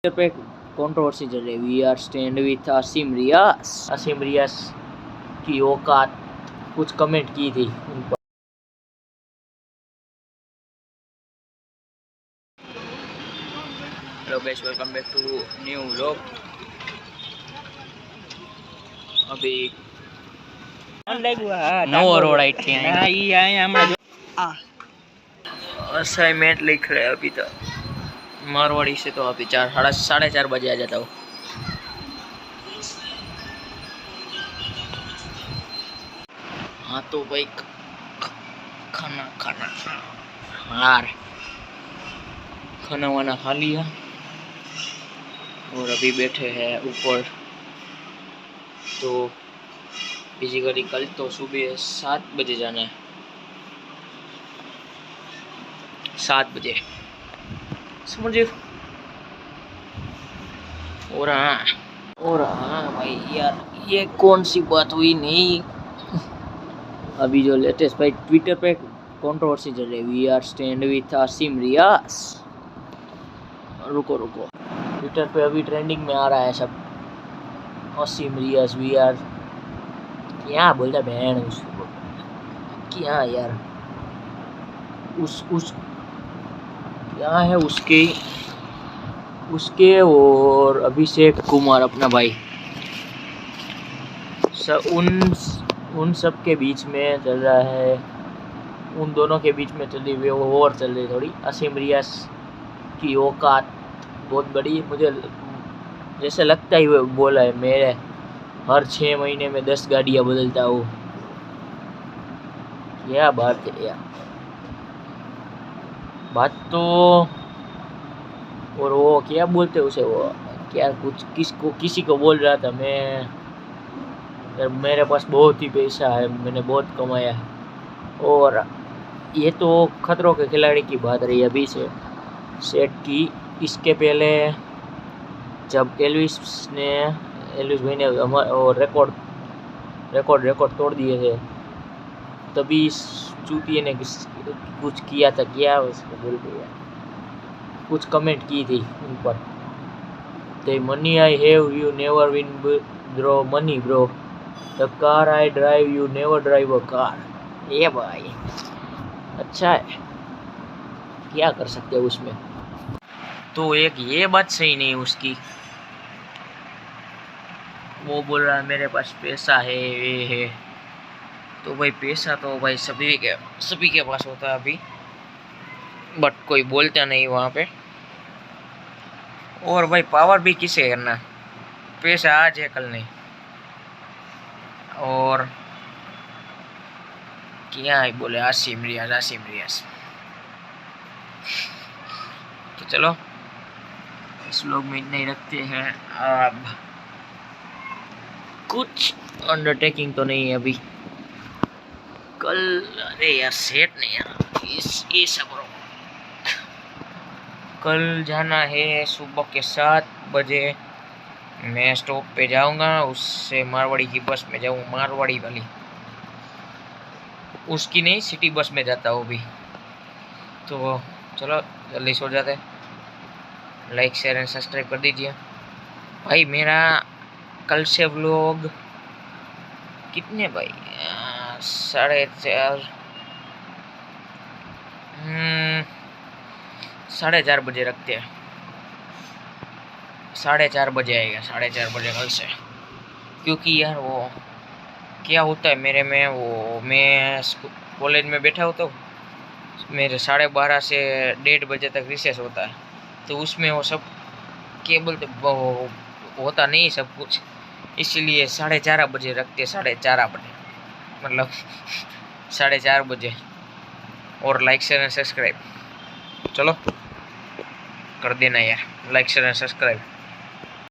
पे कंट्रोवर्सी चल रही है। We are stand with Asim Riaz. Asim Riaz की औकात कुछ कमेंट की थी उन पर। Hello guys, welcome back to new vlog. अभी नो रोड आई थी असाइनमेंट लिख रहे हैं अभी तक। मारवाड़ी से तो अभी 4 साढ़े 4 बजे आ जाता हूँ। हाँ तो भाई खाना खाना वाना खा लिया और अभी बैठे हैं ऊपर। तो फिजिकली कल तो सुबह 7 बजे जाना है। 7 बजे समझे। और हाँ भाई यार, ये कौन सी बात हुई नहीं। अभी जो लेटेस्ट भाई ट्विटर पे कंट्रोवर्सी चल रही है। We are stand with Asim Riaz. रुको ट्विटर पे अभी ट्रेंडिंग में आ रहा है सब आसिम रियाज वी आर। क्या बोलता बहन उसको, क्या यार उस क्या है उसके और अभिषेक कुमार अपना भाई उन सब के बीच में चल रहा है। उन दोनों के बीच में चली हुई और चल रही थोड़ी। आसिम रियाज की औकात बहुत बड़ी। मुझे जैसे लगता ही वो बोला है, मेरे हर 6 महीने में 10 गाड़ियाँ बदलता हूँ। क्या बात है यार, बात तो। और वो क्या बोलते उसे, वो क्या कुछ किसी को बोल रहा था मैं, यार मेरे पास बहुत ही पैसा है, मैंने बहुत कमाया है। और ये तो खतरों के खिलाड़ी की बात रही अभी से सेट की। इसके पहले जब एल्विस भाई ने रिकॉर्ड तोड़ दिए थे, तभी इस चूतिए ने कुछ किया था। क्या उसको बोल गया, कुछ कमेंट की थी उन पर। The money I have you never win bro money bro, the car I drive you never drive a car. ये भाई अच्छा है, क्या कर सकते हैं उसमें। तो एक ये बात सही नहीं उसकी, वो बोल रहा है मेरे पास पैसा है ये है। तो भाई पैसा तो भाई सभी के पास होता है अभी, बट कोई बोलता नहीं वहाँ पे। और भाई पावर भी किसे करना, पैसा आज है कल नहीं। और क्या है बोले आसिम रियाज। तो चलो इस लोग में इतना ही रखते हैं। अब कुछ अंडरटेकिंग तो नहीं है अभी। कल अरे यार सेट नहीं यार ये सब कल जाना है सुबह के 7 बजे। मैं स्टॉप पे जाऊंगा, उससे मारवाड़ी की बस में जाऊँ, मारवाड़ी वाली, उसकी नहीं सिटी बस में जाता हूँ अभी। तो चलो जल्दी सो जाते। लाइक शेयर एंड सब्सक्राइब कर दीजिए भाई। मेरा कल से व्लॉग कितने भाई 4:30 4:30 बजे रखते हैं। 4:30 बजे आएगा, 4:30 बजे कल से। क्योंकि यार वो क्या होता है मेरे में, वो मैं कॉलेज में बैठा हूँ तो मेरे 12:30 से 1:30 बजे तक रिसेस होता है। तो उसमें वो सब केबल तो वो होता नहीं सब कुछ, इसीलिए 4:30 बजे रखते। 4:30 बजे मतलब 4:30 बजे। और लाइक शेयर एंड सब्सक्राइब चलो कर देना यार, लाइक शेयर एंड सब्सक्राइब।